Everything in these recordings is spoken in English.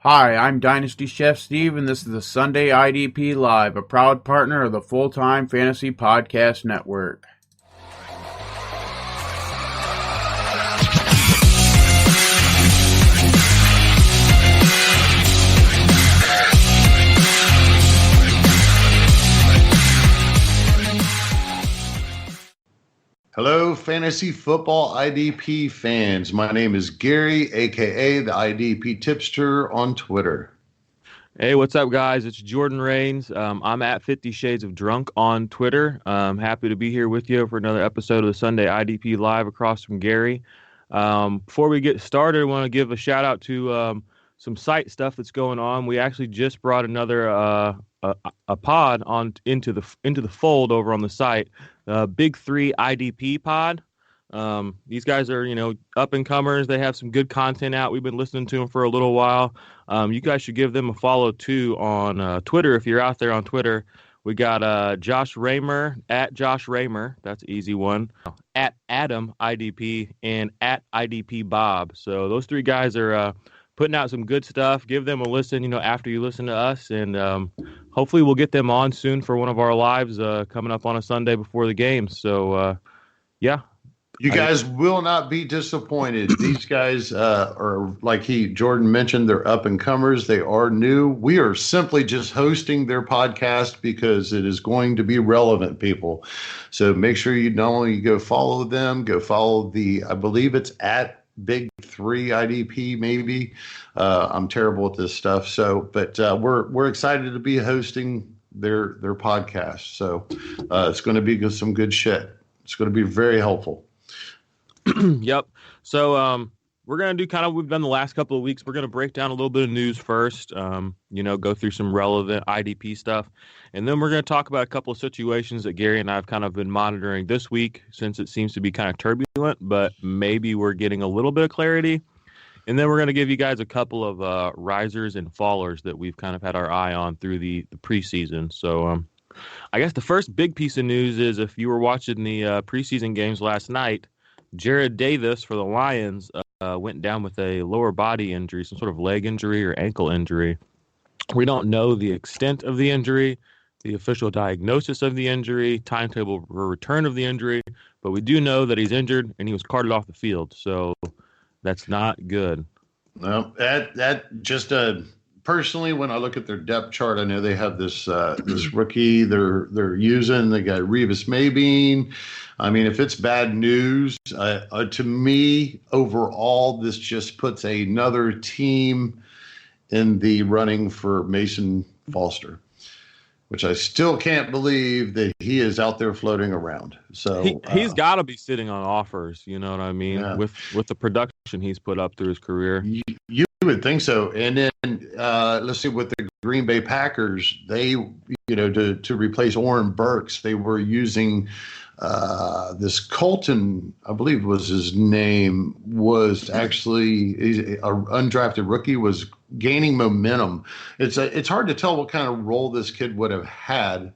Hi, I'm Dynasty Chef Steve, and this is the Sunday IDP Live, a proud partner of the Full-Time Fantasy Podcast Network. Hello, Fantasy Football IDP fans. My name is Gary, a.k.a. the IDP Tipster on Twitter. Hey, what's up, guys? It's Jordan Rains. I'm at 50 Shades of Drunk on Twitter. Happy to be here with you for another episode of the Sunday IDP Live across from Gary. Before we get started, I want to give a shout out to some site stuff that's going on. We actually just brought another a pod into the fold over on the site. Big Three IDP pod. These guys are, up and comers. They have some good content out. We've been listening to them for a little while. You guys should give them a follow too on Twitter if you're out there on Twitter. We got Josh Raymer at Josh Raymer. That's an easy one. At Adam IDP and at IDP Bob. So those three guys are putting out some good stuff. Give them a listen, after you listen to us, and hopefully we'll get them on soon for one of our lives coming up on a Sunday before the game. So, yeah. You guys will not be disappointed. These guys are, like Jordan mentioned, they're up and comers. They are new. We are simply just hosting their podcast because it is going to be relevant, people. So make sure you not only go follow them, go follow I believe it's at Big Three IDP, maybe. I'm terrible at this stuff. So, but we're excited to be hosting their podcast. So it's going to be some good shit. It's going to be very helpful. Yep. So we're going to do kind of what we've done the last couple of weeks. We're going to break down a little bit of news first, go through some relevant IDP stuff. And then we're going to talk about a couple of situations that Gary and I have kind of been monitoring this week since it seems to be kind of turbulent, but maybe we're getting a little bit of clarity. And then we're going to give you guys a couple of risers and fallers that we've kind of had our eye on through the preseason. So I guess the first big piece of news is if you were watching the preseason games last night, Jared Davis for the Lions went down with a lower body injury, some sort of leg injury or ankle injury. We don't know the extent of the injury, the official diagnosis of the injury, timetable for return of the injury, but we do know that he's injured and he was carted off the field. So that's not good. No, that just personally, when I look at their depth chart, I know they have this rookie they're using. They got Revis Maybean. I mean, if it's bad news, to me, overall, this just puts another team in the running for Mason Foster, which I still can't believe that he is out there floating around. So he's got to be sitting on offers. You know what I mean? Yeah. With the production he's put up through his career. You would think so. And then let's see, with the Green Bay Packers, they, to replace Oren Burks, they were using this Colton, I believe was his name, was actually an undrafted rookie, was gaining momentum. It's hard to tell what kind of role this kid would have had.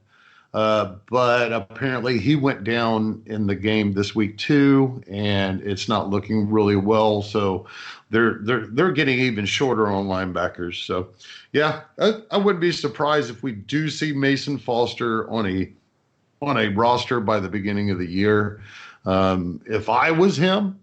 But apparently he went down in the game this week too, and it's not looking really well. So they're getting even shorter on linebackers. So yeah, I wouldn't be surprised if we do see Mason Foster on a roster by the beginning of the year. If I was him,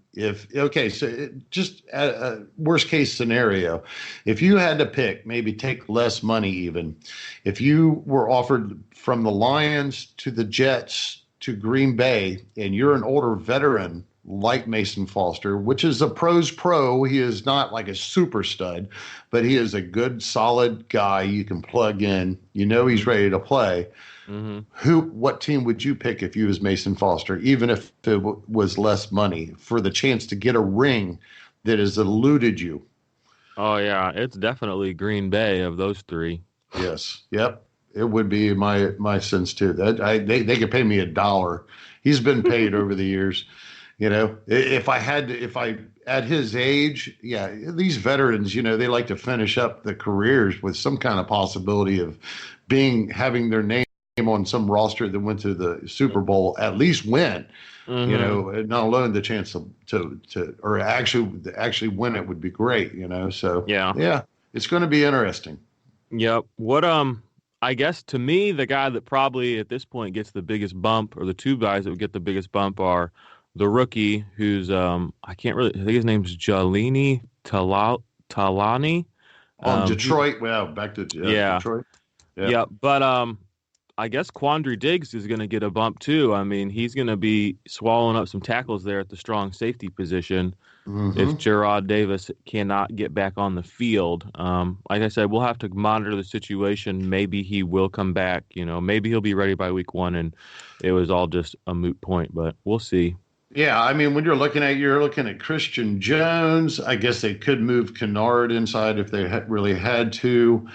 just a worst case scenario, if you had to pick, maybe take less money even, if you were offered from the Lions to the Jets to Green Bay and you're an older veteran like Mason Foster, which is a pro's pro, he is not like a super stud, but he is a good, solid guy you can plug in. He's ready to play. Mm-hmm. What team would you pick if you was Mason Foster, even if it was less money, for the chance to get a ring that has eluded you? Oh yeah, it's definitely Green Bay of those three. Yes, yep, it would be my sense too. They could pay me $1. He's been paid over the years. If I at his age, yeah, these veterans, they like to finish up the careers with some kind of possibility of having their name on some roster that went to the Super Bowl, at least win. Mm-hmm. Not alone the chance to or actually win it would be great. So yeah. it's going to be interesting. Yep. I guess to me, the guy that probably at this point gets the biggest bump, or the two guys that would get the biggest bump, are the rookie who's I think his name's Jalini Talani. Detroit. Well, back to Detroit. Yeah. But I guess Quandre Diggs is going to get a bump too. I mean, he's going to be swallowing up some tackles there at the strong safety position if Gerard Davis cannot get back on the field. Like I said, we'll have to monitor the situation. Maybe he will come back. Maybe he'll be ready by week 1, and it was all just a moot point. But we'll see. Yeah, I mean, when you're looking at Christian Jones. I guess they could move Kennard inside if they really had to.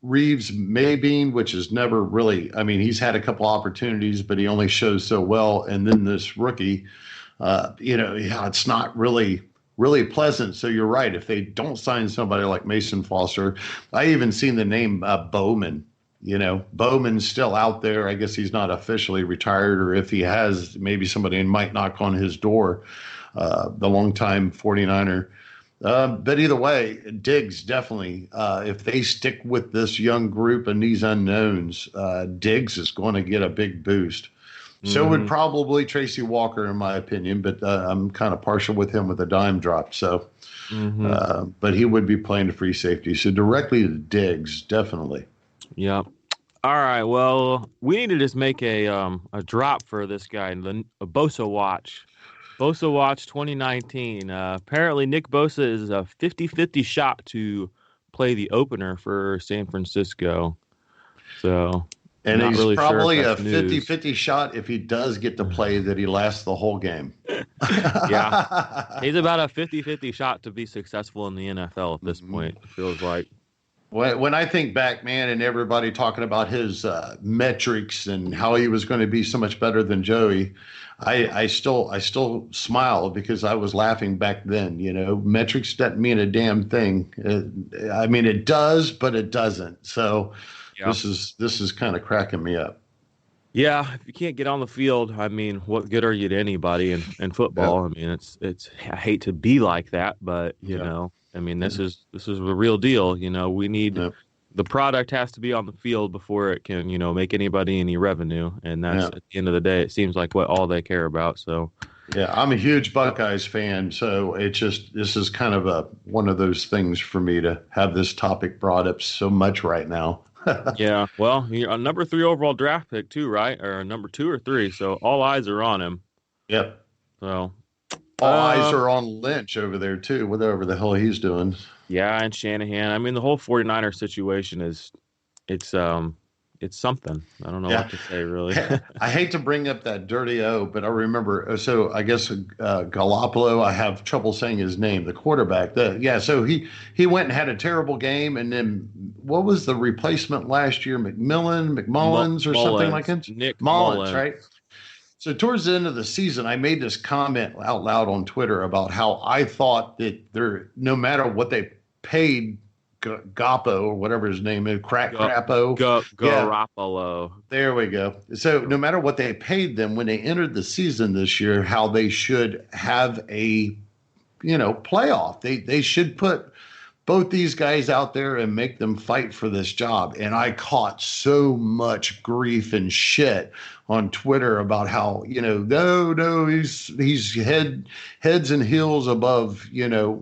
Reeves Maybean, which is never really, I mean, he's had a couple opportunities, but he only shows so well. And then this rookie, it's not really pleasant. So you're right. If they don't sign somebody like Mason Foster, I even seen the name Bowman. Bowman's still out there. I guess he's not officially retired, or if he has, maybe somebody might knock on his door, the longtime 49er. But either way, Diggs definitely, if they stick with this young group and these unknowns, Diggs is going to get a big boost. So would probably Tracy Walker, in my opinion, but I'm kind of partial with him with a dime drop. So, but he would be playing the free safety. So directly to Diggs, definitely. Yep. All right. Well, we need to just make a drop for this guy, a Bosa watch. Bosa Watch 2019. Apparently, Nick Bosa is a 50-50 shot to play the opener for San Francisco. So, and he's really probably a 50-50 shot if he does get to play that he lasts the whole game. Yeah. He's about a 50-50 shot to be successful in the NFL at this point, it feels like. When I think back, man, and everybody talking about his metrics and how he was going to be so much better than Joey, I still smile because I was laughing back then. Metrics doesn't mean a damn thing. It does, but it doesn't. So this is kind of cracking me up. Yeah, if you can't get on the field, what good are you to anybody in football? Yeah. It's I hate to be like that, but you know. This is the real deal. We need the product has to be on the field before it can, make anybody any revenue. And that's at the end of the day, it seems like what all they care about. So, yeah, I'm a huge Buckeyes fan. So this is kind of one of those things for me to have this topic brought up so much right now. Yeah. Well, you're a number 3 overall draft pick too, right? Or number 2 or 3. So all eyes are on him. Yep. So. All eyes are on Lynch over there, too, whatever the hell he's doing. Yeah, and Shanahan. The whole 49er situation it's something. I don't know what to say, really. I hate to bring up that dirty O, but I remember, so I guess Garoppolo, I have trouble saying his name, the quarterback. So he went and had a terrible game, and then what was the replacement last year? McMullins or something like that? Nick Mullins, right? So towards the end of the season, I made this comment out loud on Twitter about how I thought that no matter what they paid Gapo or whatever his name is, Garoppolo. There we go. So no matter what they paid them when they entered the season this year, how they should have a playoff. They should put both these guys out there and make them fight for this job. And I caught so much grief and shit on Twitter about how, no, he's heads and heels above, the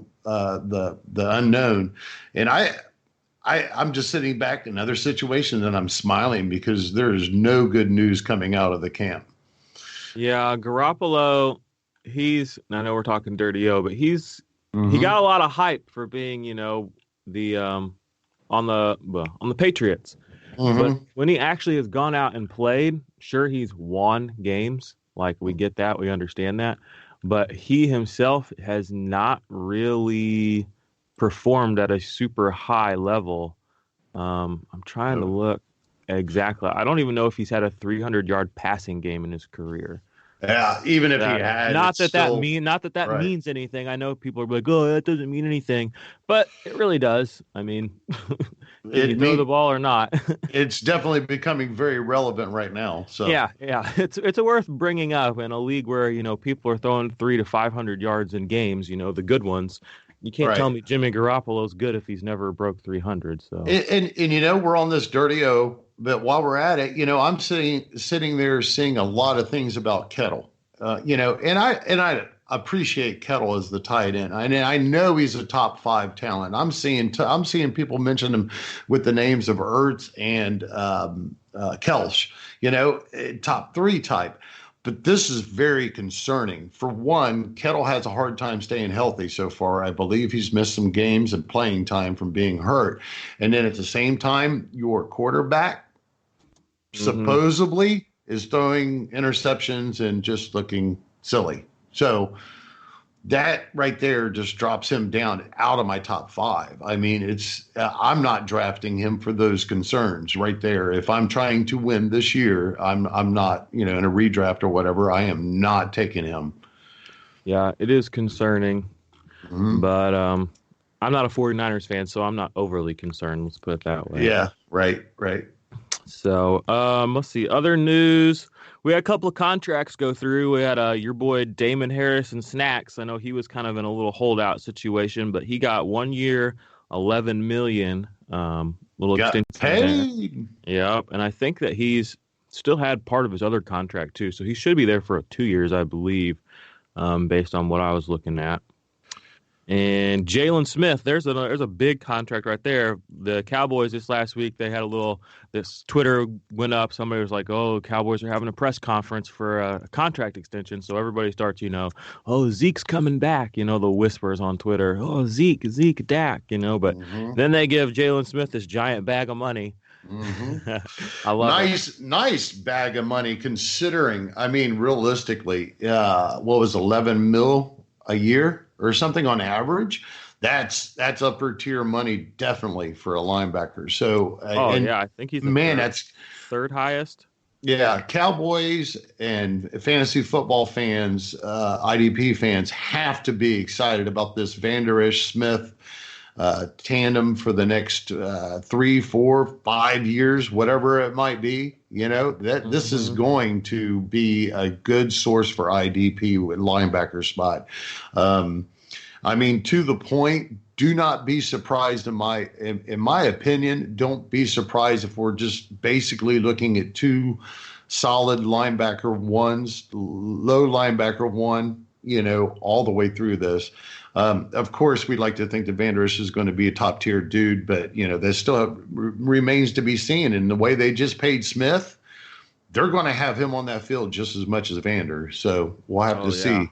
unknown. And I'm just sitting back in other situations and I'm smiling because there's no good news coming out of the camp. Yeah, Garoppolo, I know we're talking dirty O, but he got a lot of hype for being, the on the Patriots. But when he actually has gone out and played, sure, he's won games. Like, we get that. We understand that. But he himself has not really performed at a super high level. I'm trying to look exactly. I don't even know if he's had a 300-yard passing game in his career. Yeah, even if he had. Not that means anything. I know people are like, "Oh, that doesn't mean anything," but it really does. You throw the ball or not. It's definitely becoming very relevant right now. So yeah, it's worth bringing up in a league where people are throwing 300 to 500 yards in games. The good ones, You can't Right. tell me Jimmy Garoppolo's good if he's never broke 300. So And we're on this dirty O, but while we're at it, I'm sitting there seeing a lot of things about Kettle. And I appreciate Kettle as the tight end. I know he's a top 5 talent. I'm seeing people mention him with the names of Ertz and Kelsch, top 3 type. But this is very concerning. For one, Kettle has a hard time staying healthy so far. I believe he's missed some games and playing time from being hurt. And then at the same time, your quarterback supposedly is throwing interceptions and just looking silly. So that right there just drops him down out of my top 5. I mean, I'm not drafting him for those concerns right there. If I'm trying to win this year, I'm not, in a redraft or whatever, I am not taking him. yeah, it is concerning, but I'm not a 49ers fan, so I'm not overly concerned. Let's put it that way. Yeah, right. So let's see. Other news. We had a couple of contracts go through. We had your boy Damon Harris and Snacks. I know he was kind of in a little holdout situation, but he got 1 year, $11 million. Little Got extension. paid. Yep, and I think that he's still had part of his other contract too, so he should be there for 2 years, I believe, based on what I was looking at. And Jaylon Smith, there's a big contract right there. The Cowboys this last week, they had this Twitter went up. Somebody was like, "Oh, Cowboys are having a press conference for a contract extension." So everybody starts, "Oh, Zeke's coming back." The whispers on Twitter, "Oh, Zeke, Dak." But then they give Jaylon Smith this giant bag of money. I love it. Nice bag of money considering. I mean, realistically, what was 11 mil a year or something on average? That's upper tier money definitely for a linebacker. So I think he's that's third highest. Yeah, Cowboys and fantasy football fans, IDP fans have to be excited about this Vander Esch Smith tandem for the next 3, 4, 5 years, whatever it might be. This is going to be a good source for IDP with linebacker spot. I mean, to the point, do not be surprised in my opinion. Don't be surprised if we're just basically looking at 2 solid linebacker ones, low linebacker one, all the way through this. Of course, we'd like to think that Vander Esch is going to be a top tier dude, but that still remains to be seen. And the way they just paid Smith, they're going to have him on that field just as much as Vander. So we'll have to see.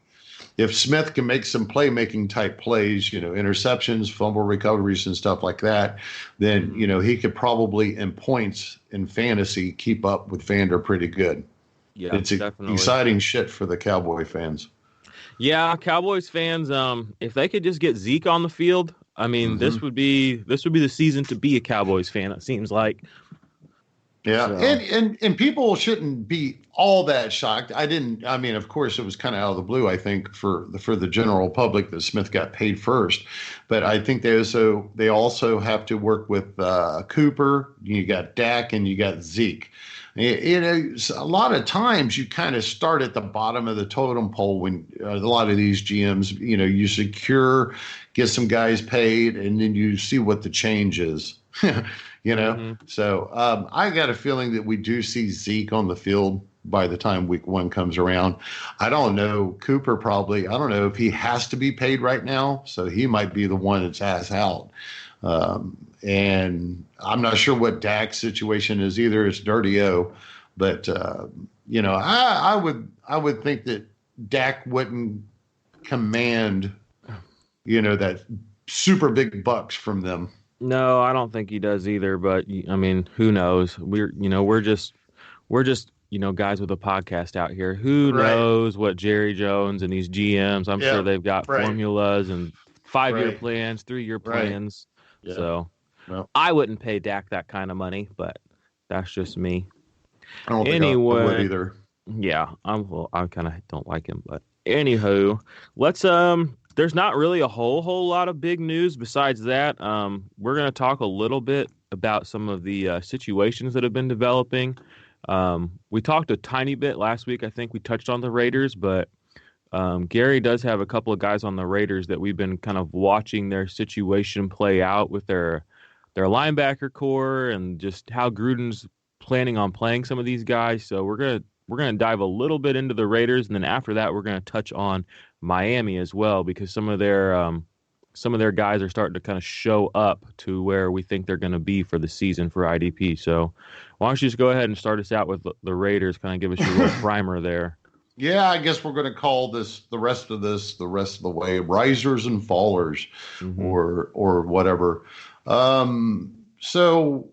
If Smith can make some playmaking type plays, interceptions, fumble recoveries and stuff like that, then, he could probably in points in fantasy keep up with Vander pretty good. Yeah, it's definitely exciting shit for the Cowboy fans. Yeah, Cowboys fans, if they could just get Zeke on the field, I mean, this would be the season to be a Cowboys fan, it seems like. Yeah, so. and people shouldn't be all that shocked. I mean, of course, it was kind of out of the blue, I think, for the general public that Smith got paid first. But I think they also have to work with Cooper. You got Dak and you got Zeke. A lot of times you kind of start at the bottom of the totem pole when a lot of these GMs, you secure, get some guys paid, and then you see what the change is. So I got a feeling that we do see Zeke on the field by the time week 1 comes around. I don't know. Cooper probably. I don't know if he has to be paid right now, so he might be the one that's ass out. And I'm not sure what Dak's situation is either. It's dirty O, but I would think that Dak wouldn't command that super big bucks from them. No, I don't think he does either. But I mean, who knows? We're just guys with a podcast out here. Who knows what Jerry Jones and these GMs? I'm sure they've got formulas and 5-year plans, 3-year plans. Yeah. So I wouldn't pay Dak that kind of money, but that's just me. I don't think I would either. Yeah, I kind of don't like him, but anywho, let's there's not really a whole lot of big news besides that. We're going to talk a little bit about some of the situations that have been developing. We talked a tiny bit last week. I think we touched on the Raiders, but Gary does have a couple of guys on the Raiders that we've been kind of watching their situation play out with their linebacker core and just how Gruden's planning on playing some of these guys. So we're gonna dive a little bit into the Raiders, and then after that we're gonna touch on Miami as well, because some of their guys are starting to kind of show up to where we think they're going to be for the season for IDP. So why don't you just go ahead and start us out with the Raiders, kind of give us your little primer there. Yeah, I guess we're going to call the rest of the way risers and fallers, or whatever. So,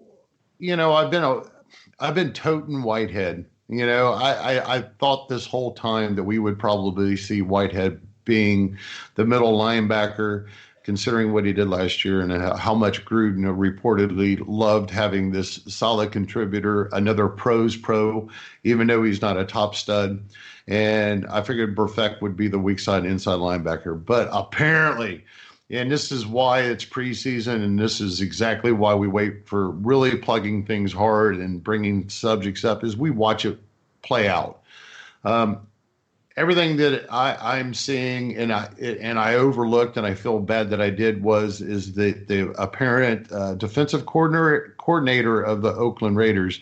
I've been toting Whitehead. I thought this whole time that we would probably see Whitehead being the middle linebacker, considering what he did last year and how much Gruden reportedly loved having this solid contributor, another pro's pro, even though he's not a top stud. And I figured Burfect would be the weak side inside linebacker. But apparently, and this is why it's preseason, and this is exactly why we wait for really plugging things hard and bringing subjects up, is we watch it play out. Everything that I'm seeing and I overlooked, and I feel bad that I did, is the apparent defensive coordinator of the Oakland Raiders,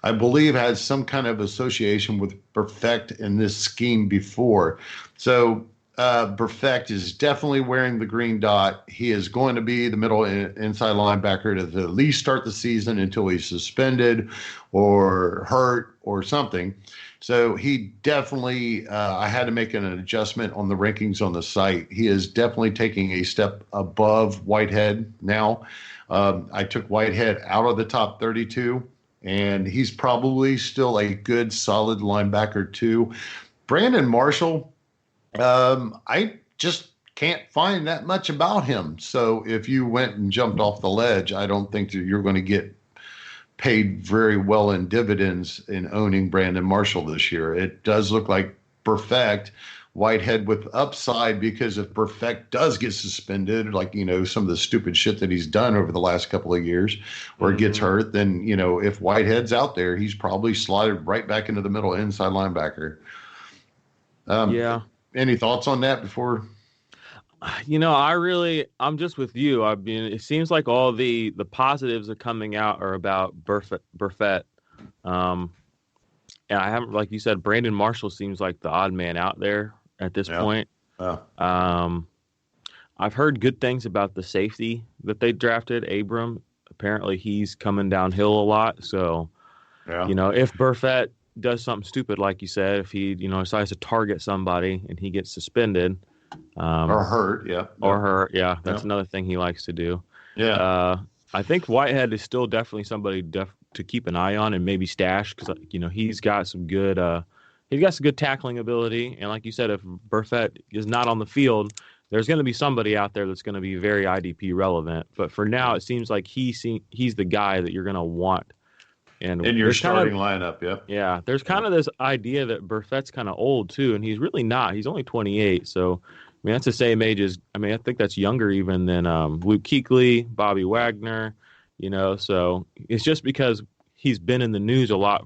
I believe, has some kind of association with Burfect in this scheme before. So Burfect is definitely wearing the green dot. He is going to be the middle inside linebacker to at least start the season until he's suspended or hurt or something. So he definitely, I had to make an adjustment on the rankings on the site. He is definitely taking a step above Whitehead now. I took Whitehead out of the top 32, and he's probably still a good, solid linebacker too. Brandon Marshall, I just can't find that much about him. So if you went and jumped off the ledge, I don't think that you're going to get paid very well in dividends in owning Brandon Marshall this year. It does look like Burfect, Whitehead with upside, because if Burfect does get suspended, like, some of the stupid shit that he's done over the last couple of years, or gets hurt, then, if Whitehead's out there, he's probably slotted right back into the middle inside linebacker. Any thoughts on that before? I'm just with you. I mean, it seems like all the positives are coming out are about Burfett. And I haven't, like you said, Brandon Marshall seems like the odd man out there at this point. I've heard good things about the safety that they drafted, Abram. Apparently he's coming downhill a lot. So, if Burfett does something stupid, like you said, if he, decides to target somebody and he gets suspended, or hurt, that's another thing he likes to do. I think Whitehead is still definitely somebody to keep an eye on and maybe stash, because he's got some good tackling ability, and like you said, if Burfett is not on the field, there's going to be somebody out there that's going to be very IDP relevant. But for now, it seems like he's the guy that you're going to want. And in your starting lineup, yeah. There's kind of this idea that Burfett's kind of old too, and he's really not. He's only 28, so that's the same age as. I think that's younger even than Luke Kuechly, Bobby Wagner. So it's just because he's been in the news a lot,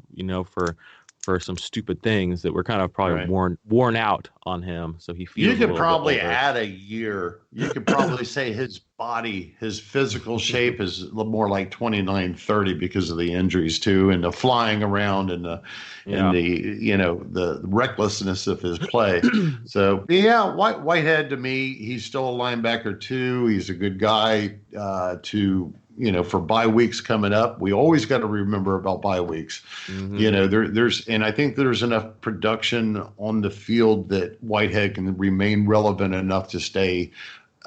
for some stupid things that were kind of probably worn out on him. So he feels. You could probably add a year. You could probably say his body, his physical shape is a little more like 29, 30 because of the injuries too, and the flying around and the the recklessness of his play. So Whitehead, to me, he's still a linebacker too. He's a good guy for bye weeks coming up. We always got to remember about bye weeks. And I think there's enough production on the field that Whitehead can remain relevant enough to stay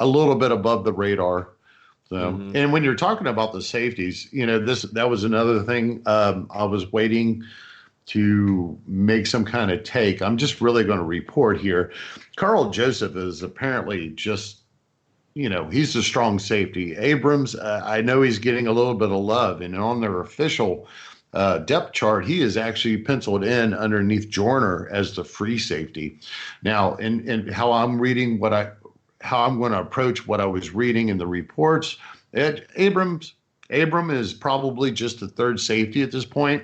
a little bit above the radar. So, and when you're talking about the safeties, that was another thing. I was waiting to make some kind of take. I'm just really going to report here. Carl Joseph is apparently just, he's a strong safety. Abrams, I know he's getting a little bit of love, and on their official depth chart, he is actually penciled in underneath Joyner as the free safety. Now, and how I'm reading how I'm going to approach what I was reading in the reports, Abram is probably just the third safety at this point.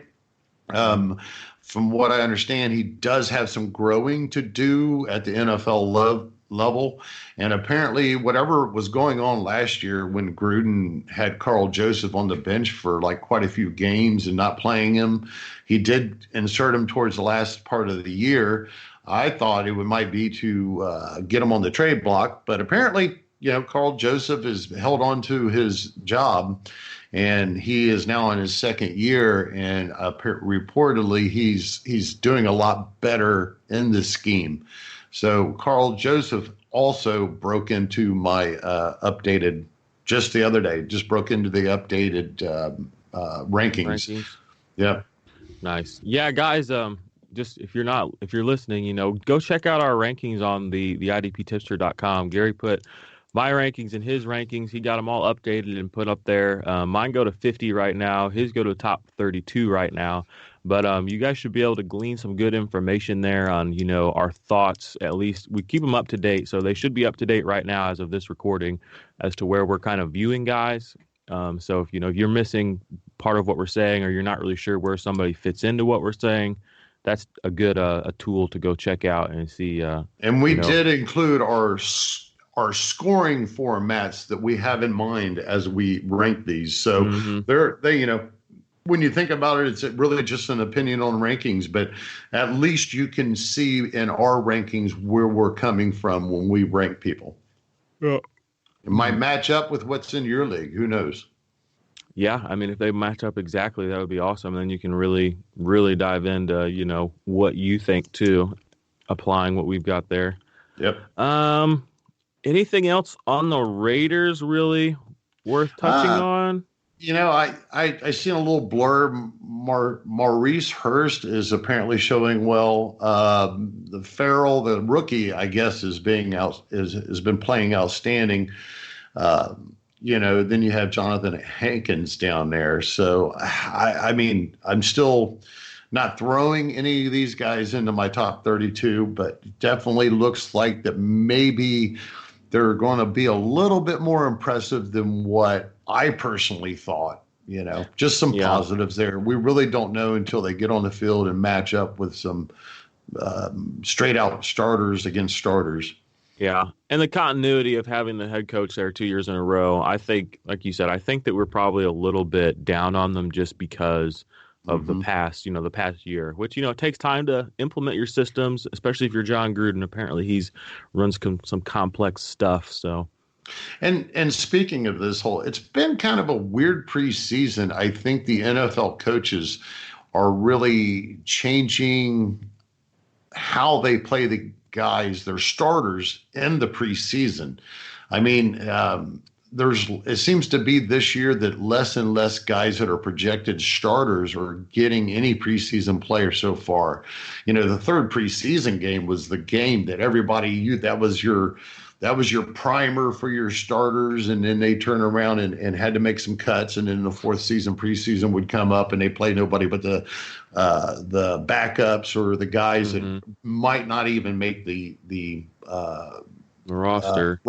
From what I understand, he does have some growing to do at the NFL level. And apparently, whatever was going on last year when Gruden had Carl Joseph on the bench for like quite a few games and not playing him, he did insert him towards the last part of the year. I thought it might be to get him on the trade block, but apparently, Carl Joseph has held on to his job, and he is now in his second year, and reportedly he's doing a lot better in this scheme. So Carl Joseph also broke into my updated just the other day, just broke into the updated rankings. Yeah. Nice. Yeah, guys, just if you're listening, go check out our rankings on the IDPtipster.com. Gary put my rankings and his rankings. He got them all updated and put up there. Mine go to 50 right now. His go to top 32 right now. But you guys should be able to glean some good information there on, our thoughts. At least we keep them up to date. So they should be up to date right now as of this recording as to where we're kind of viewing guys. So if, if you're missing part of what we're saying, or you're not really sure where somebody fits into what we're saying, that's a good a tool to go check out and see. And we did include our scoring formats that we have in mind as we rank these. So when you think about it, it's really just an opinion on rankings, but at least you can see in our rankings where we're coming from when we rank people. Yeah. It might match up with what's in your league. Who knows? Yeah, I mean, if they match up exactly, that would be awesome. Then you can really, really dive into, what you think too, applying what we've got there. Yep. Anything else on the Raiders really worth touching on? I seen a little blurb. Maurice Hurst is apparently showing well. The Farrell, the rookie, I guess, has been playing outstanding. Then you have Jonathan Hankins down there. So, I mean, I'm still not throwing any of these guys into my top 32, but definitely looks like that maybe they're going to be a little bit more impressive than what I personally thought. Just some positives there. We really don't know until they get on the field and match up with some straight out starters against starters. Yeah, and the continuity of having the head coach there 2 years in a row, I think, like you said, I think that we're probably a little bit down on them just because of the past year, which, it takes time to implement your systems, especially if you're John Gruden. Apparently he's runs some complex stuff. So, and speaking of this it's been kind of a weird preseason. I think the NFL coaches are really changing how they play the guys, their starters in the preseason. I mean, it seems to be this year that less and less guys that are projected starters are getting any preseason player so far. The third preseason game was the game that everybody knew that was your primer for your starters, and then they turn around and had to make some cuts, and then the fourth preseason would come up and they play nobody but the backups or the guys that might not even make the roster.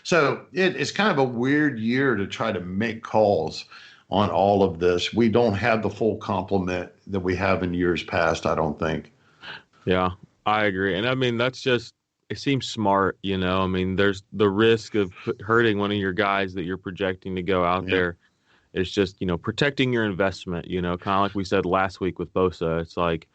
So it's kind of a weird year to try to make calls on all of this. We don't have the full complement that we have in years past, I don't think. Yeah, I agree. And I mean, that's just, it seems smart, I mean, there's the risk of hurting one of your guys that you're projecting to go out there. It's just, protecting your investment, kind of like we said last week with Bosa. It's like,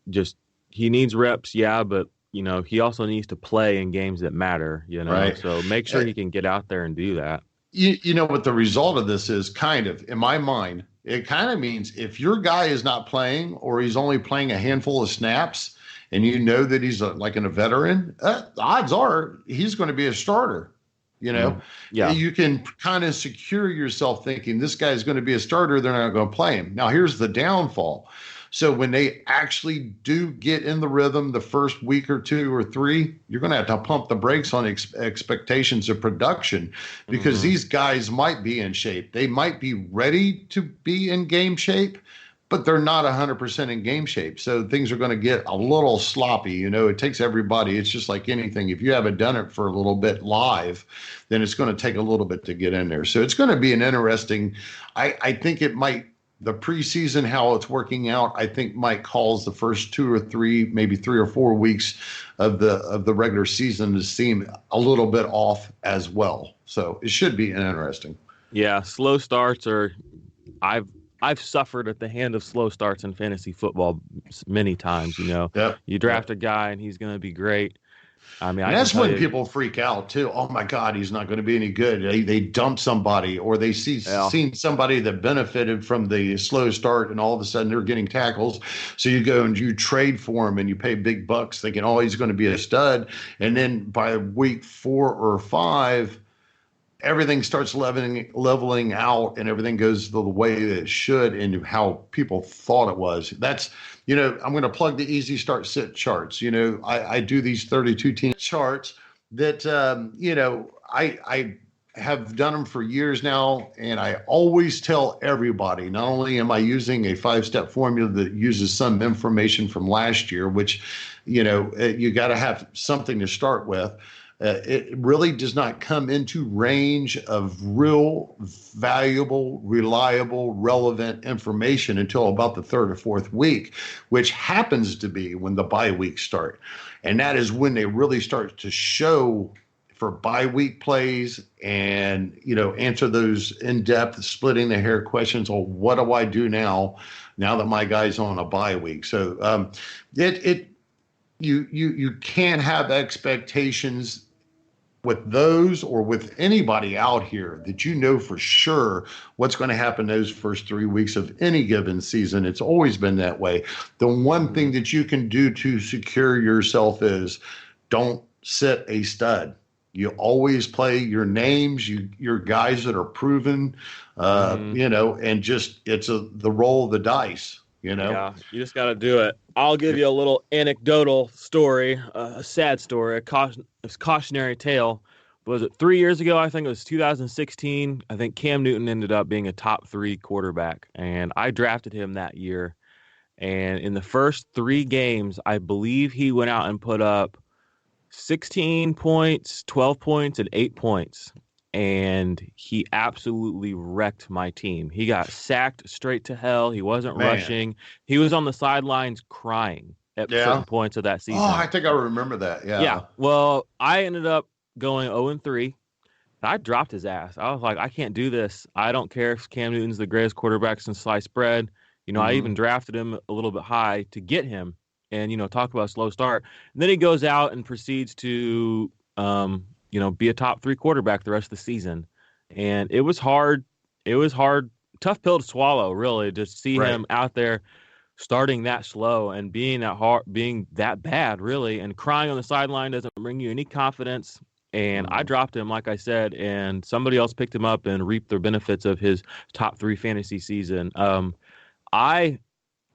just, he needs reps, but he also needs to play in games that matter, Right. So make sure he can get out there and do that. You know what the result of this is, kind of, in my mind, it kind of means if your guy is not playing or he's only playing a handful of snaps and that he's like a veteran, odds are he's going to be a starter. You can kind of secure yourself thinking this guy is going to be a starter. They're not going to play him. Now, here's the downfall. So when they actually do get in the rhythm the first week or two or three, you're going to have to pump the brakes on expectations of production because these guys might be in shape. They might be ready to be in game shape, but they're not 100% in game shape. So things are going to get a little sloppy. It takes everybody. It's just like anything. If you haven't done it for a little bit live, then it's going to take a little bit to get in there. So it's going to be an interesting, I think it might the preseason, how it's working out, I think Mike calls the first 2 or 3, maybe 3 or 4 weeks of the regular season to seem a little bit off as well. So it should be interesting. Yeah, slow starts are. I've suffered at the hand of slow starts in fantasy football many times. Yep. You draft a guy and he's going to be great. I mean, that's when people freak out too. Oh my God, he's not going to be any good. They dump somebody, or they seen somebody that benefited from the slow start, and all of a sudden they're getting tackles. So you go and you trade for him, and you pay big bucks, thinking, oh, he's going to be a stud. And then by week 4 or 5, everything starts leveling out, and everything goes the way that it should, and how people thought it was. That's, I'm going to plug the easy start sit charts. I do these 32 team charts that, I have done them for years now. And I always tell everybody, not only am I using a 5-step formula that uses some information from last year, which, you got to have something to start with. It really does not come into range of real, valuable, reliable, relevant information until about the 3rd or 4th week, which happens to be when the bye weeks start. And that is when they really start to show for bye week plays and, answer those in-depth, splitting the hair questions. Well, what do I do now that my guy's on a bye week? So you can't have expectations with those or with anybody out here that for sure what's going to happen those first 3 weeks of any given season. It's always been that way. The one thing that you can do to secure yourself is don't sit a stud. You always play your names, your guys that are proven, and just the roll of the dice. Yeah, you just got to do it. I'll give you a little anecdotal story, a sad story, a cautionary tale. Was it 3 years ago? I think it was 2016. I think Cam Newton ended up being a top 3 quarterback, and I drafted him that year. And in the first 3 games, I believe he went out and put up 16 points, 12 points, and 8 points. And he absolutely wrecked my team. He got sacked straight to hell. He wasn't rushing. He was on the sidelines crying at certain points of that season. Oh, I think I remember that. Yeah. Yeah. Well, I ended up going 0-3. I dropped his ass. I was like, I can't do this. I don't care if Cam Newton's the greatest quarterback since sliced bread. I even drafted him a little bit high to get him and, talk about a slow start. And then he goes out and proceeds to be a top 3 quarterback the rest of the season. And it was hard. It was hard, tough pill to swallow, really, to see him out there starting that slow and being that bad, really, and crying on the sideline doesn't bring you any confidence. And I dropped him, like I said, and somebody else picked him up and reaped the benefits of his top 3 fantasy season. I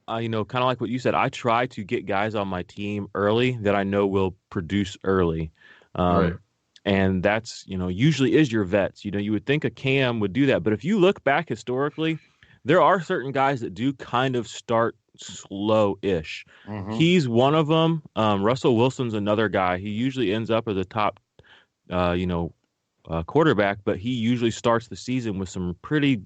kind of like what you said, I try to get guys on my team early that I know will produce early. And that's, usually is your vets. You would think a Cam would do that. But if you look back historically, there are certain guys that do kind of start slow-ish. He's one of them. Russell Wilson's another guy. He usually ends up as a top, quarterback, but he usually starts the season with some pretty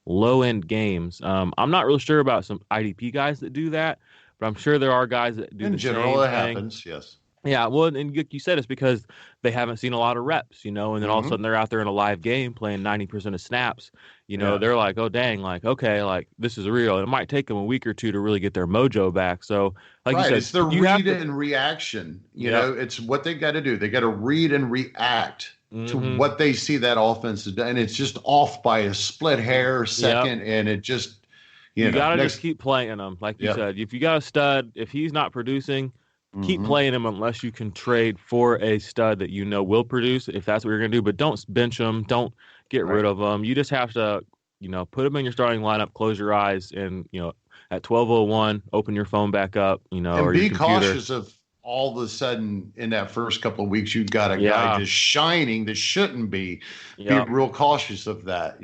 low-end games. I'm not really sure about some IDP guys that do that, but I'm sure there are guys that do the same thing. In general, it happens, yes. Yeah, well, and you said it's because they haven't seen a lot of reps, and then all of a sudden they're out there in a live game playing 90% of snaps. They're like, oh, dang, like, okay, like, this is real. It might take them a week or 2 to really get their mojo back. So, like you said, it's the read and reaction. It's what they got to do. They got to read and react to what they see that offense is done. And it's just off by a split hair second, and it just, you got to just keep playing them. Like you said, if you got a stud, if he's not producing, keep playing him unless you can trade for a stud that will produce, if that's what you're going to do. But don't bench him. Don't get rid of him. You just have to, put him in your starting lineup, close your eyes, and, at 12:01, open your phone back up, and or be your computer. Cautious of all of a sudden in that first couple of weeks, you've got a guy just shining that shouldn't be. Be real cautious of that,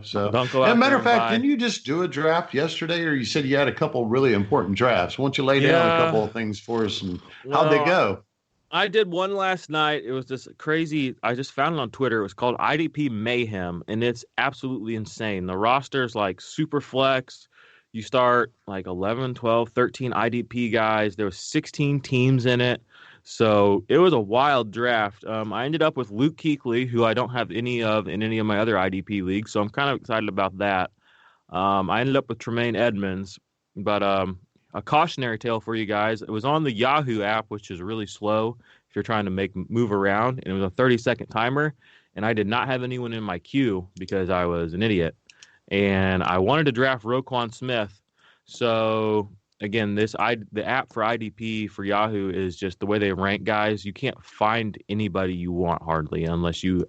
So, don't go as out a matter there of fact, didn't you just do a draft yesterday, or you said you had a couple really important drafts? Why don't you lay down a couple of things for us, and how'd they go? I did one last night. It was this crazy. I just found it on Twitter. It was called IDP Mayhem, and it's absolutely insane. The roster's like super flex. You start like 11, 12, 13 IDP guys. There was 16 teams in it. So it was a wild draft. I ended up with Luke Kuechly, who I don't have any of in any of my other IDP leagues. So I'm kind of excited about that. I ended up with Tremaine Edmonds. But a cautionary tale for you guys. It was on the Yahoo app, which is really slow if you're trying to move around. And it was a 30-second timer. And I did not have anyone in my queue because I was an idiot. And I wanted to draft Roquan Smith. So again, the app for IDP for Yahoo is just the way they rank guys. You can't find anybody you want hardly unless you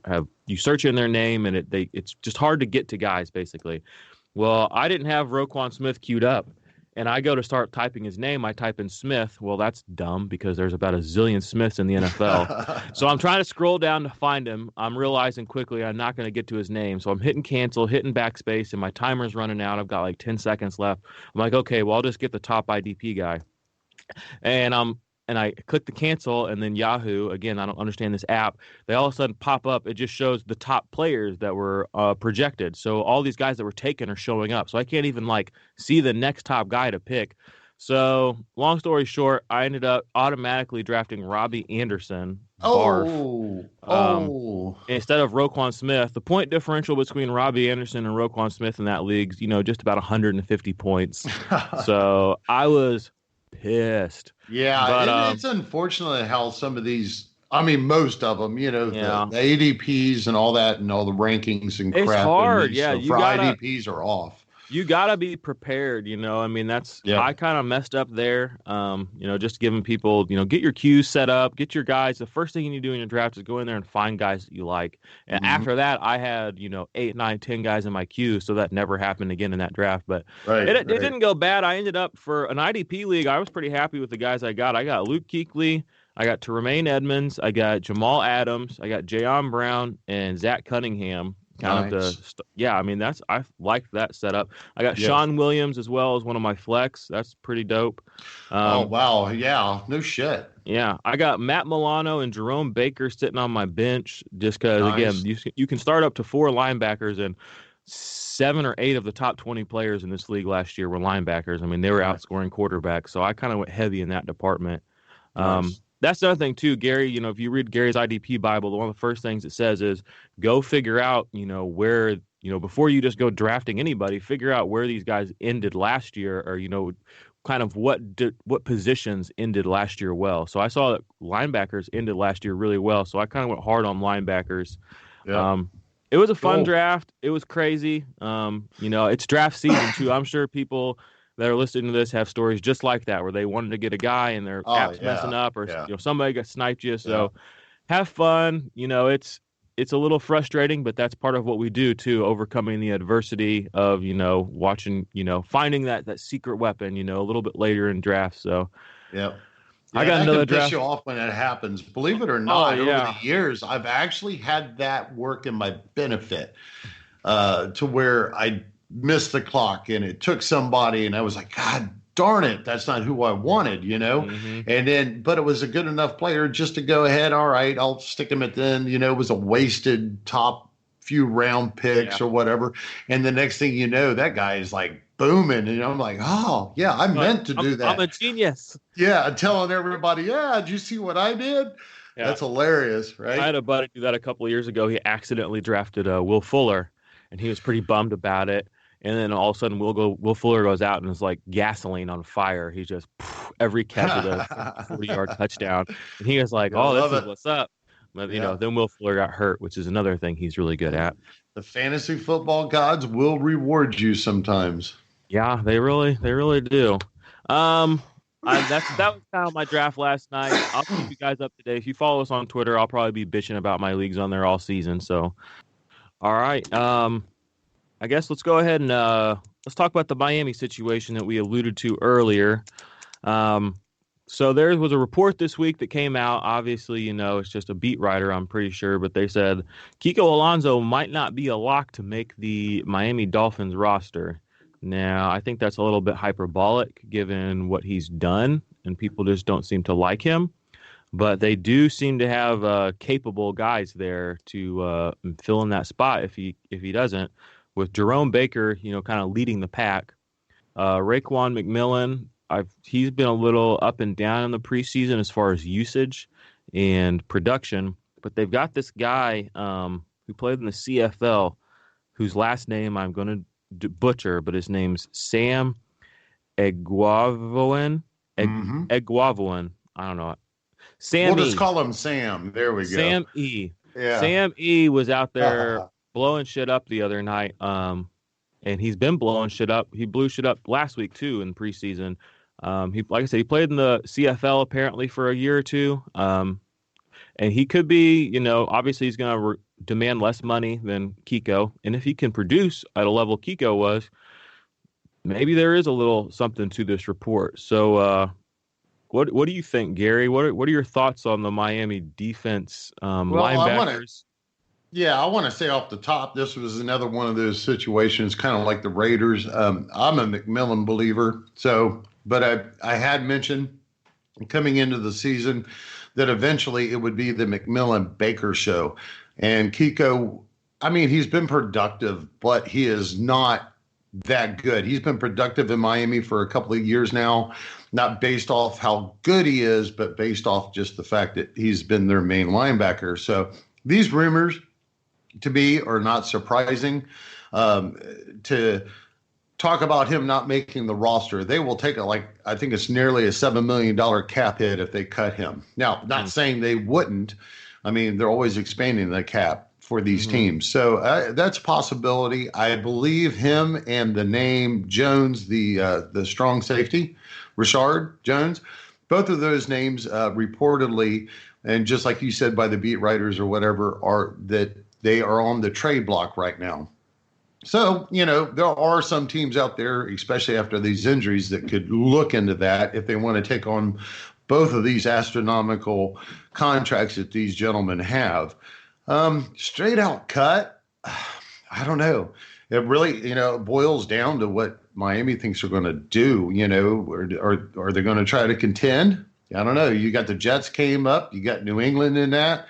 search in their name, and it's just hard to get to guys basically. Well, I didn't have Roquan Smith queued up, and I go to start typing his name. I type in Smith. Well, that's dumb because there's about a zillion Smiths in the NFL. So I'm trying to scroll down to find him. I'm realizing quickly I'm not going to get to his name. So I'm hitting cancel, hitting backspace, and my timer's running out. I've got like 10 seconds left. I'm like, okay, well, I'll just get the top IDP guy. And I click the cancel, and then Yahoo, again, I don't understand this app. They all of a sudden pop up. It just shows the top players that were projected. So all these guys that were taken are showing up. So I can't even see the next top guy to pick. So long story short, I ended up automatically drafting Robbie Anderson. Instead of Roquan Smith. The point differential between Robbie Anderson and Roquan Smith in that league, just about 150 points. So I was pissed. Yeah, but, it's unfortunate how some of these, most of them, the ADPs and all that and all the rankings and crap. It's hard, IDPs are off. You gotta be prepared, I kind of messed up there. Just giving people, get your queues set up, get your guys. The first thing you need to do in your draft is go in there and find guys that you like. And after that, I had 8, 9, 10 guys in my queue, so that never happened again in that draft. But it didn't go bad. I ended up for an IDP league. I was pretty happy with the guys I got. I got Luke Kuechly, I got Tremaine Edmonds, I got Jamal Adams, I got Jayon Brown, and Zach Cunningham. I liked that setup. I got Sean Williams as well as one of my flex. That's pretty dope. Oh wow, yeah, no shit. Yeah, I got Matt Milano and Jerome Baker sitting on my bench just because again, you can start up to 4 linebackers, and 7 or 8 of the top 20 players in this league last year were linebackers. They were outscoring quarterbacks, so I kind of went heavy in that department. Nice. That's the other thing too, Gary. If you read Gary's IDP Bible, one of the first things it says is go figure out, where, before you just go drafting anybody, figure out where these guys ended last year, or kind of what positions ended last year well. So I saw that linebackers ended last year really well, so I kind of went hard on linebackers. Yeah. It was a fun draft. It was crazy. It's draft season too. I'm sure people that are listening to this have stories just like that, where they wanted to get a guy and their app's messing up, or somebody got sniped you. So have fun. It's a little frustrating, but that's part of what we do too, overcoming the adversity of watching, finding that secret weapon, a little bit later in drafts. So I got another draft. Piss you off when it happens. Believe it or not, over the years, I've actually had that work in my benefit to where I missed the clock and it took somebody, and I was like, God darn it, that's not who I wanted, And then, but it was a good enough player just to go ahead. All right, I'll stick him at the end. It was a wasted top few round picks or whatever. And the next thing you know, that guy is like booming. And I'm like, oh yeah, I meant to do that. I'm a genius. Yeah. Telling everybody, did you see what I did? Yeah. That's hilarious, right? I had a buddy do that a couple of years ago. He accidentally drafted Will Fuller, and he was pretty bummed about it. And then all of a sudden, Will Fuller goes out and is like gasoline on fire. He's just every catch of a 40-yard touchdown. And he was like, this is what's up. But, then Will Fuller got hurt, which is another thing he's really good at. The fantasy football gods will reward you sometimes. Yeah, they really do. That was kind of my draft last night. I'll keep you guys up to date. If you follow us on Twitter, I'll probably be bitching about my leagues on there all season. So, all right. I guess let's go ahead and let's talk about the Miami situation that we alluded to earlier. So there was a report this week that came out. Obviously, it's just a beat writer, I'm pretty sure, but they said Kiko Alonso might not be a lock to make the Miami Dolphins roster. Now, I think that's a little bit hyperbolic given what he's done, and people just don't seem to like him. But they do seem to have capable guys there to fill in that spot if he doesn't. With Jerome Baker, kind of leading the pack. Raekwon McMillan, he's been a little up and down in the preseason as far as usage and production, but they've got this guy who played in the CFL, whose last name I'm going to butcher, but his name's Sam Eguavoen. Mm-hmm. Eguavoen. I don't know. Sam We'll E. just call him Sam. There we go. Sam E. Yeah. Sam E. was out there blowing shit up the other night. And he's been blowing shit up. He blew shit up last week too in preseason. Like I said, he played in the CFL apparently for a year or two. And he could be, obviously he's going to demand less money than Kiko. And if he can produce at a level Kiko was, maybe there is a little something to this report. So, what do you think, Gary? What are your thoughts on the Miami defense, linebackers? I want to say off the top, this was another one of those situations, kind of like the Raiders. I'm a McMillan believer. But I had mentioned coming into the season that eventually it would be the McMillan-Baker show. And Kiko, he's been productive, but he is not that good. He's been productive in Miami for a couple of years now, not based off how good he is, but based off just the fact that he's been their main linebacker. So these rumors, to me, are not surprising. To talk about him not making the roster, they will take I think it's nearly a $7 million cap hit if they cut him. Now, not saying they wouldn't. They're always expanding the cap for these teams. So that's a possibility. I believe him and the name Jones, the strong safety, Rashard Jones, both of those names reportedly, and just like you said by the beat writers or whatever, are that they are on the trade block right now. So, there are some teams out there, especially after these injuries, that could look into that if they want to take on both of these astronomical contracts that these gentlemen have. Straight out cut, I don't know. It really, boils down to what Miami thinks they're going to do, or are they going to try to contend? I don't know. You got the Jets came up. You got New England in that.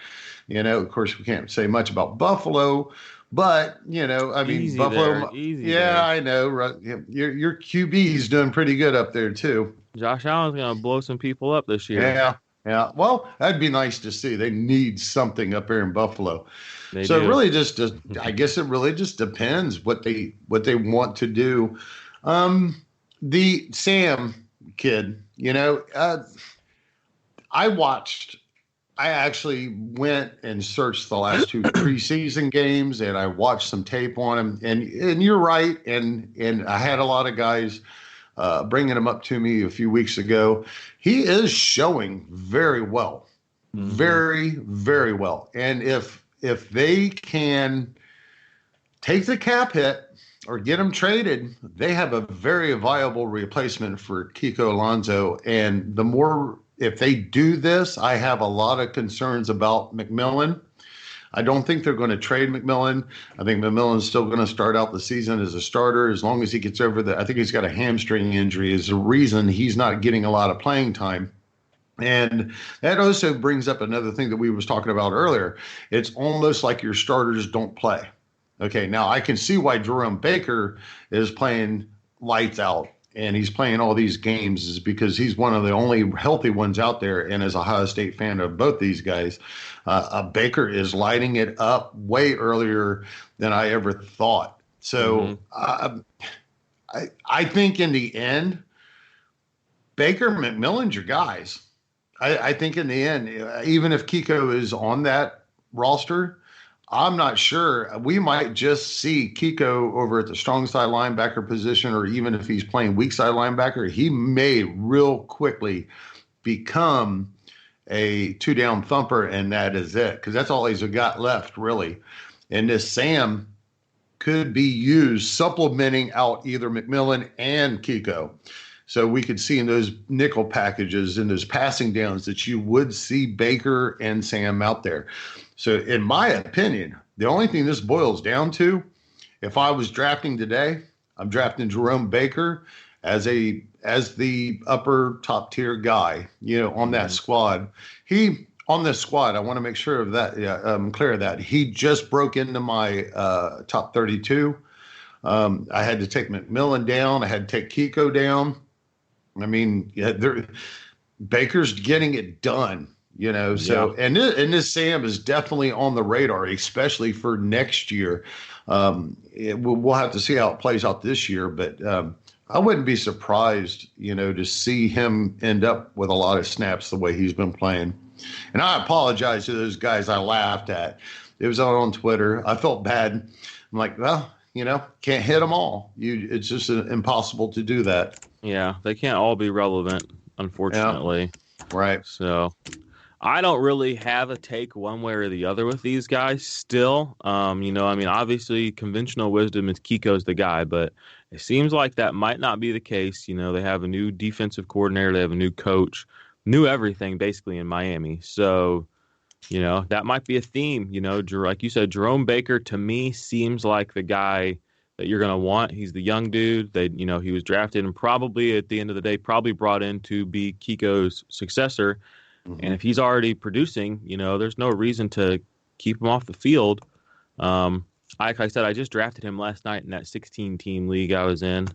Of course, we can't say much about Buffalo, but, Easy Buffalo. There, easy yeah, there. I know. Right? Your QB's doing pretty good up there, too. Josh Allen's going to blow some people up this year. Yeah. Well, that'd be nice to see. They need something up here in Buffalo. They so do. It really just, I guess it really just depends what they want to do. The Sam kid, I actually went and searched the last two preseason games, and I watched some tape on him. And you're right, and I had a lot of guys bringing him up to me a few weeks ago. He is showing very well, very, very well. And if they can take the cap hit or get him traded, they have a very viable replacement for Kiko Alonso. And if they do this, I have a lot of concerns about McMillan. I don't think they're going to trade McMillan. I think McMillan's still going to start out the season as a starter as long as he gets over I think he's got a hamstring injury is the reason he's not getting a lot of playing time. And that also brings up another thing that we was talking about earlier. It's almost like your starters don't play. Okay, now I can see why Jerome Baker is playing lights out and he's playing all these games is because he's one of the only healthy ones out there. And as a Ohio State fan of both these guys, Baker is lighting it up way earlier than I ever thought. So I think in the end, Baker, McMillan's your guys. I think in the end, even if Kiko is on that roster, I'm not sure. We might just see Kiko over at the strong side linebacker position, or even if he's playing weak side linebacker, he may real quickly become a two-down thumper, and that is it, because that's all he's got left, really. And this Sam could be used supplementing out either McMillan and Kiko. So we could see in those nickel packages and those passing downs that you would see Baker and Sam out there. So in my opinion, the only thing this boils down to, if I was drafting today, I'm drafting Jerome Baker as the upper top tier guy, on that squad. On this squad, I want to make sure of that. Yeah, I'm clear of that. He just broke into my top 32. I had to take McMillan down. I had to take Kiko down. I mean, yeah, Baker's getting it done, So, and this Sam is definitely on the radar, especially for next year. We'll have to see how it plays out this year, but I wouldn't be surprised, to see him end up with a lot of snaps the way he's been playing. And I apologize to those guys I laughed at. It was on Twitter. I felt bad. I'm like, well, can't hit them all. It's just impossible to do that. Yeah, they can't all be relevant, unfortunately. Yeah. Right. So I don't really have a take one way or the other with these guys still. Obviously conventional wisdom is Kiko's the guy, but it seems like that might not be the case. They have a new defensive coordinator. They have a new coach, new everything basically in Miami. So, that might be a theme. Like you said, Jerome Baker to me seems like the guy that you're going to want. He's the young dude that, he was drafted and probably at the end of the day, probably brought in to be Kiko's successor. Mm-hmm. And if he's already producing, there's no reason to keep him off the field. Like I said, I just drafted him last night in that 16-team league I was in.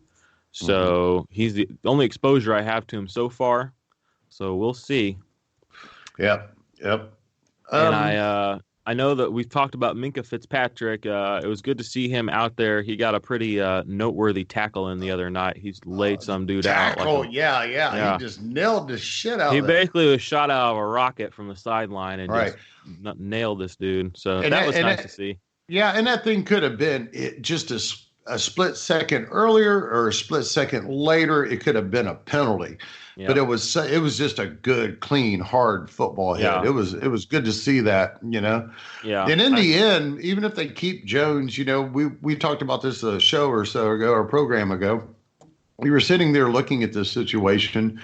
So he's the only exposure I have to him so far. So we'll see. Yep. And I know that we've talked about Minkah Fitzpatrick. It was good to see him out there. He got a pretty noteworthy tackle in the other night. He's laid some dude out. Yeah. He just nailed the shit out of it. He basically was shot out of a rocket from the sideline and just nailed this dude. So that was nice to see. Yeah, and that thing could have been just a split second earlier or a split second later. It could have been a penalty. But it was just a good, clean, hard football hit. Yeah. It was good to see that, Yeah. And in the end, even if they keep Jones, we talked about this a show or so ago, or a program ago. We were sitting there looking at this situation.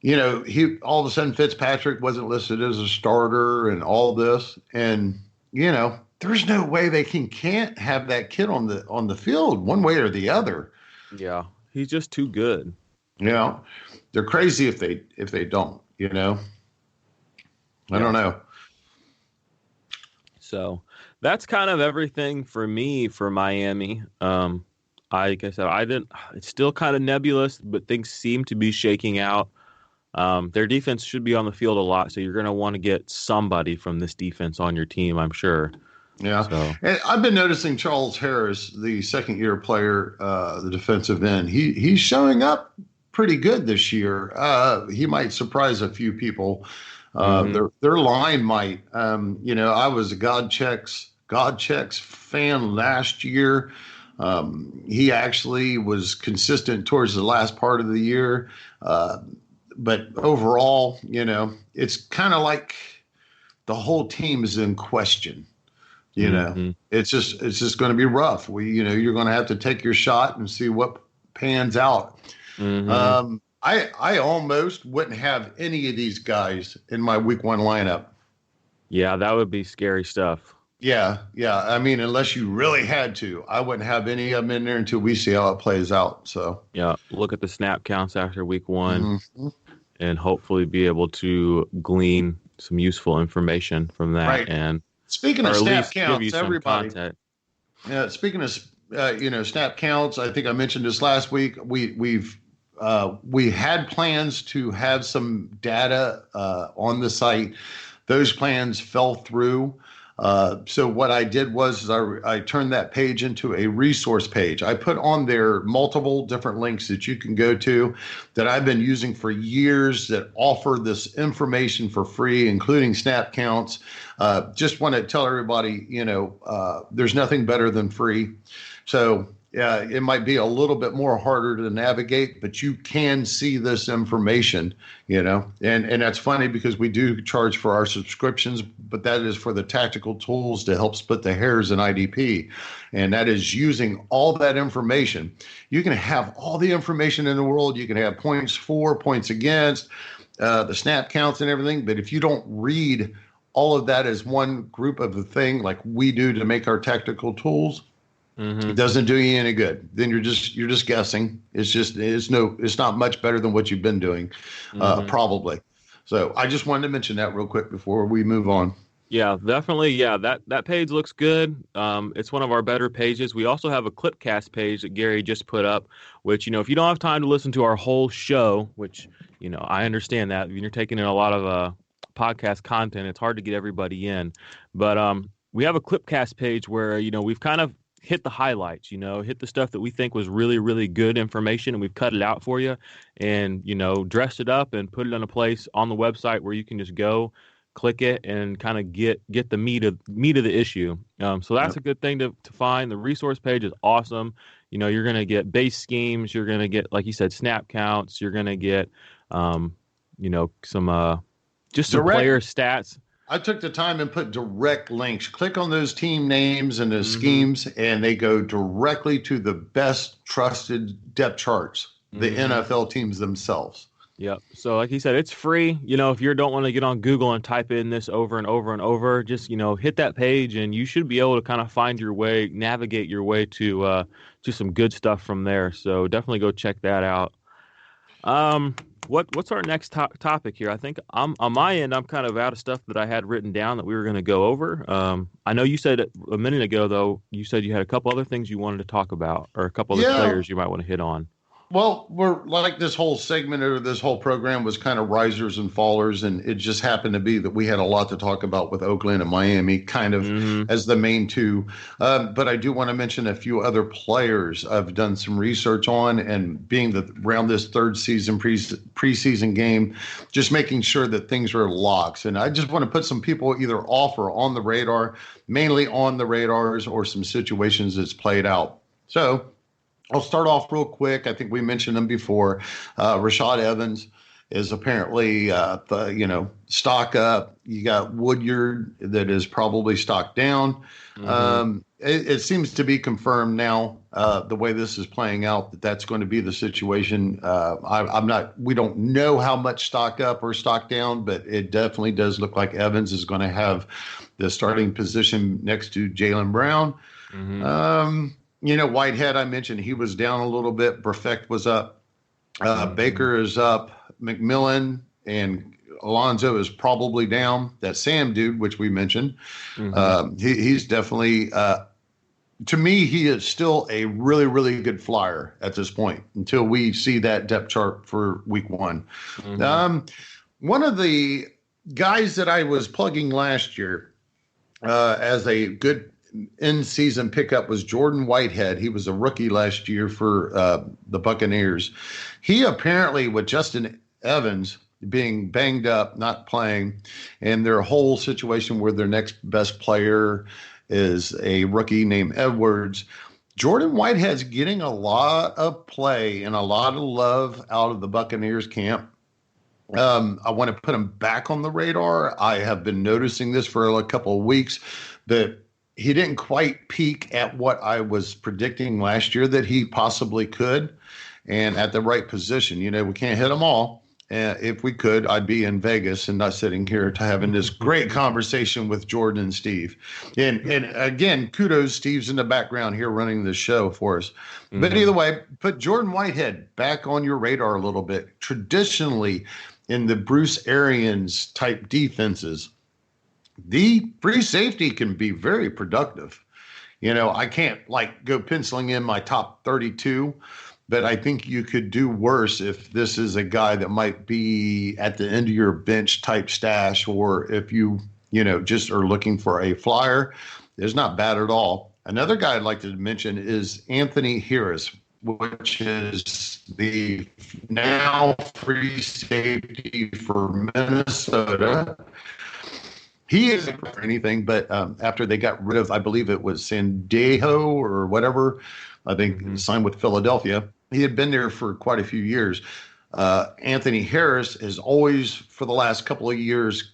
He all of a sudden Fitzpatrick wasn't listed as a starter and all this, and there's no way they can't have that kid on the field one way or the other. Yeah, he's just too good. They're crazy if they don't, I don't know. So that's kind of everything for me for Miami. Like I said, it's still kind of nebulous, but things seem to be shaking out. Their defense should be on the field a lot, so you're going to want to get somebody from this defense on your team, I'm sure. Yeah. So. And I've been noticing Charles Harris, the second-year player, the defensive end, he's showing up pretty good this year. He might surprise a few people. Their line might. I was a God checks fan last year. He actually was consistent towards the last part of the year. But overall, it's kind of like the whole team is in question. It's just going to be rough. You're going to have to take your shot and see what pans out. Mm-hmm. I almost wouldn't have any of these guys in my week one lineup. Yeah, that would be scary stuff. Yeah. I mean, unless you really had to, I wouldn't have any of them in there until we see how it plays out. So yeah, look at the snap counts after week one, and hopefully be able to glean some useful information from that. Right. And speaking of snap counts, everybody. Yeah, speaking of snap counts, I think I mentioned this last week. We had plans to have some data on the site. Those plans fell through. So what I did was I turned that page into a resource page. I put on there multiple different links that you can go to that I've been using for years that offer this information for free, including snap counts. Just want to tell everybody, there's nothing better than free. So it might be a little bit more harder to navigate, but you can see this information, and that's funny because we do charge for our subscriptions, but that is for the tactical tools to help split the hairs in IDP. And that is using all that information. You can have all the information in the world. You can have points for, points against, the snap counts and everything. But if you don't read all of that as one group of the thing, like we do to make our tactical tools, it doesn't do you any good. Then you're just guessing. It's not much better than what you've been doing, probably. So I just wanted to mention that real quick before we move on. Yeah, definitely. Yeah, that page looks good. It's one of our better pages. We also have a Clipcast page that Gary just put up, which, if you don't have time to listen to our whole show, which, I understand that when you're taking in a lot of podcast content, it's hard to get everybody in. But we have a Clipcast page where, we've kind of hit the highlights, hit the stuff that we think was really, really good information, and we've cut it out for you and, dressed it up and put it in a place on the website where you can just go click it and kind of get the meat of the issue. So that's a good thing to find. The resource page is awesome. You're going to get base schemes. You're going to get, like you said, snap counts. You're going to get, some just some player stats. I took the time and put direct links. Click on those team names and the schemes, and they go directly to the best trusted depth charts, the NFL teams themselves. Yep. So like he said, it's free. If you don't want to get on Google and type in this over and over and over, just, hit that page and you should be able to kind of find your way, navigate your way to some good stuff from there. So definitely go check that out. What's our next topic here? I think on my end, I'm kind of out of stuff that I had written down that we were going to go over. I know you said a minute ago, though, you said you had a couple other things you wanted to talk about, or a couple other players you might want to hit on. Well, we're like this whole segment or this whole program was kind of risers and fallers, and it just happened to be that we had a lot to talk about with Oakland and Miami kind of as the main two. But I do want to mention a few other players I've done some research on, and being around this third season preseason game, just making sure that things are locks. And I just want to put some people either off or on the radar, mainly on the radars, or some situations that's played out. So I'll start off real quick. I think we mentioned him before. Rashad Evans is apparently, stock up. You got Woodyard that is probably stock down. It seems to be confirmed now, the way this is playing out, that that's going to be the situation. We don't know how much stock up or stock down, but it definitely does look like Evans is going to have the starting position next to Jaylen Brown. Whitehead, I mentioned he was down a little bit. Perfect was up. Baker is up. McMillan and Alonso is probably down. That Sam dude, which we mentioned, he's definitely, to me, he is still a really, really good flyer at this point until we see that depth chart for week one. One of the guys that I was plugging last year as a good in-season pickup was Jordan Whitehead. He was a rookie last year for the Buccaneers. He apparently, with Justin Evans being banged up, not playing, and their whole situation where their next best player is a rookie named Edwards, Jordan Whitehead's getting a lot of play and a lot of love out of the Buccaneers camp. I want to put him back on the radar. I have been noticing this for a couple of weeks, but he didn't quite peak at what I was predicting last year that he possibly could, and at the right position. We can't hit them all. If we could, I'd be in Vegas and not sitting here to having this great conversation with Jordan and Steve. And again, kudos, Steve's in the background here running the show for us. But either way, put Jordan Whitehead back on your radar a little bit. Traditionally, in the Bruce Arians type defenses, the free safety can be very productive. I can't go penciling in my top 32, but I think you could do worse if this is a guy that might be at the end of your bench type stash, or if you just are looking for a flyer. It's not bad at all. Another guy I'd like to mention is Anthony Harris, which is the now free safety for Minnesota. He isn't for anything, but after they got rid of, I believe it was Sandejo or whatever, I think signed with Philadelphia. He had been there for quite a few years. Anthony Harris has always, for the last couple of years,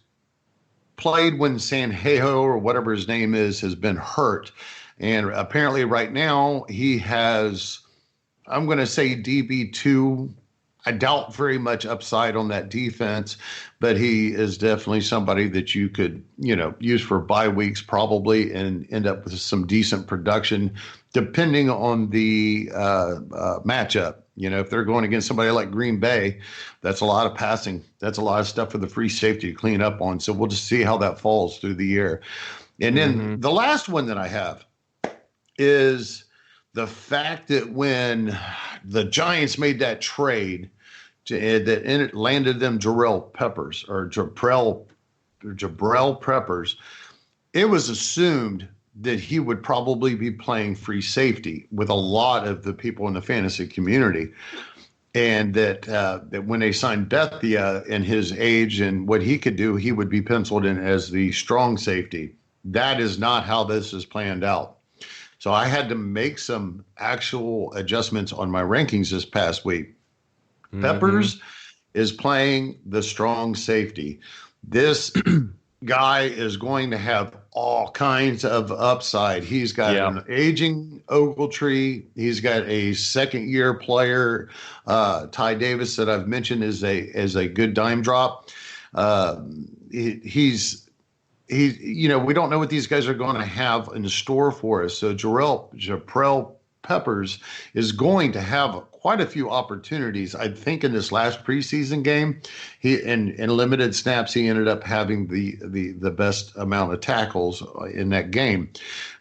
played when Sandejo or whatever his name is has been hurt. And apparently right now he has, I'm going to say DB2. I doubt very much upside on that defense, but he is definitely somebody that you could, use for bye weeks probably and end up with some decent production depending on the matchup. If they're going against somebody like Green Bay, that's a lot of passing. That's a lot of stuff for the free safety to clean up on. So we'll just see how that falls through the year. And then the last one that I have is the fact that when the Giants made that trade that landed them Jabril Peppers, it was assumed that he would probably be playing free safety with a lot of the people in the fantasy community. And that when they signed Bethia and his age and what he could do, he would be penciled in as the strong safety. That is not how this is planned out. So I had to make some actual adjustments on my rankings this past week. Peppers is playing the strong safety. This guy is going to have all kinds of upside. He's got an aging Ogletree. He's got a second-year player, Ty Davis, that I've mentioned is a good dime drop. He's we don't know what these guys are going to have in store for us. So Jabril Peppers is going to have quite a few opportunities. I think in this last preseason game, he in limited snaps, he ended up having the best amount of tackles in that game.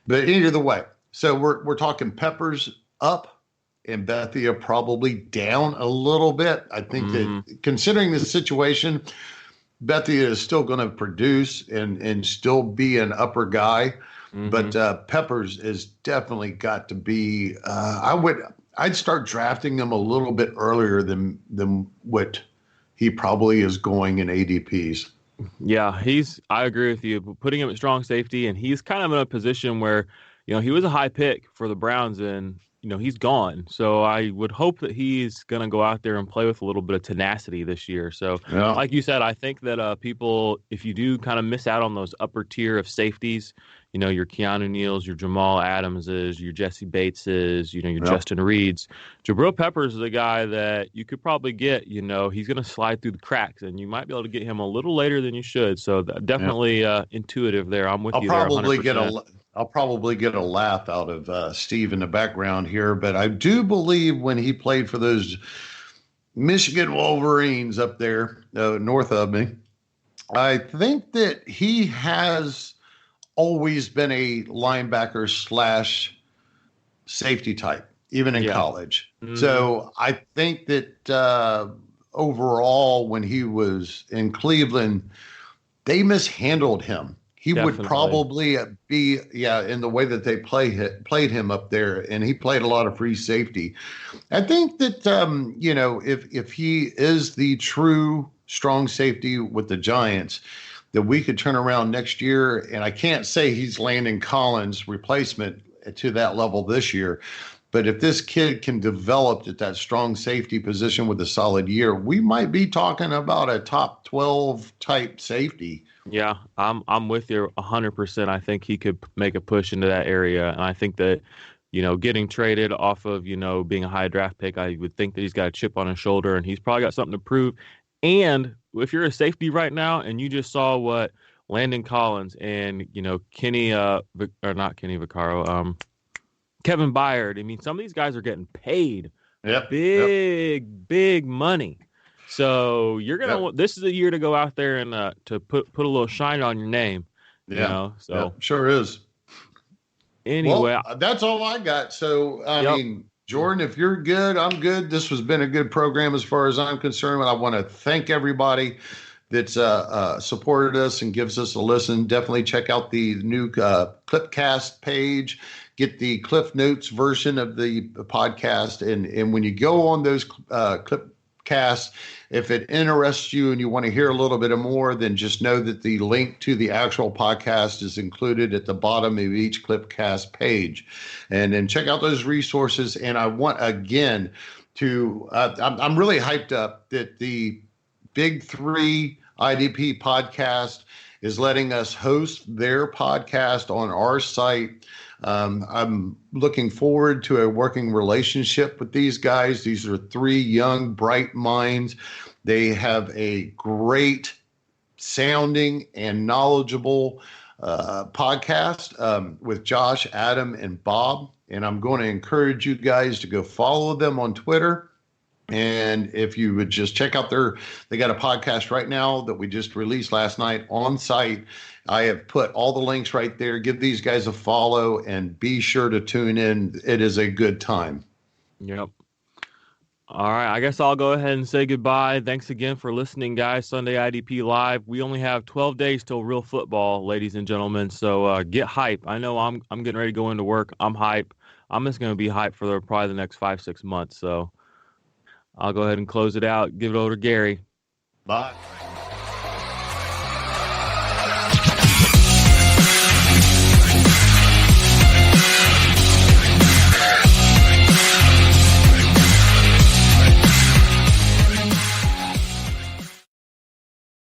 But either way, so we're talking Peppers up and Bethia probably down a little bit. I think that considering the situation, Bethia is still going to produce and still be an upper guy. But Peppers is definitely got to be. I'd start drafting him a little bit earlier than what he probably is going in ADPs. Yeah, I agree with you. Putting him at strong safety, and he's kind of in a position where, he was a high pick for the Browns, and he's gone. So I would hope that he's going to go out there and play with a little bit of tenacity this year. So like you said, I think that people, if you do kind of miss out on those upper tier of safeties, your Keanu Neals, your Jamal Adamses, your Jesse Bateses, your Justin Reeds. Jabril Peppers is a guy that you could probably get, he's going to slide through the cracks, and you might be able to get him a little later than you should. So definitely intuitive there. I'm with you there 100%. I'll probably get a laugh out of Steve in the background here, but I do believe when he played for those Michigan Wolverines up there north of me, I think that he has always been a linebacker / safety type, even in college. So I think that overall, when he was in Cleveland, they mishandled him. He would probably be, in the way that they played him up there, and he played a lot of free safety. I think that, if he is the true strong safety with the Giants, that we could turn around next year. And I can't say he's Landon Collins' replacement to that level this year. But if this kid can develop at that strong safety position with a solid year, we might be talking about a top 12 type safety. Yeah, I'm with you 100%. I think he could make a push into that area. And I think that, getting traded off of, being a high draft pick, I would think that he's got a chip on his shoulder and he's probably got something to prove. And if you're a safety right now and you just saw what Landon Collins and, Kenny, or not Kenny Vaccaro, Kevin Byard, I mean, some of these guys are getting paid big money. So you're going to, this is a year to go out there and to put a little shine on your name, sure is. Anyway, well, that's all I got. So, I mean, Jordan, if you're good, I'm good. This has been a good program as far as I'm concerned. And I want to thank everybody that's supported us and gives us a listen. Definitely check out the new Clipcast page. Get the Cliff Notes version of the podcast. And when you go on those Clipcasts, if it interests you and you want to hear a little bit more, then just know that the link to the actual podcast is included at the bottom of each Clipcast page. And then check out those resources. And I want, again, to I'm really hyped up that the Big Three IDP podcast is letting us host their podcast on our site. I'm looking forward to a working relationship with these guys. These are three young, bright minds. They have a great sounding and knowledgeable podcast with Josh, Adam, and Bob. And I'm going to encourage you guys to go follow them on Twitter And if you would just check out they got a podcast right now that we just released last night on site. I have put all the links right there. Give these guys a follow and be sure to tune in. It is a good time. Yep. All right. I guess I'll go ahead and say goodbye. Thanks again for listening, guys. Sunday IDP Live. We only have 12 days till real football, ladies and gentlemen. So get hype. I know I'm getting ready to go into work. I'm hype. I'm just going to be hype for probably the next 5-6 months. So I'll go ahead and close it out. Give it over to Gary. Bye.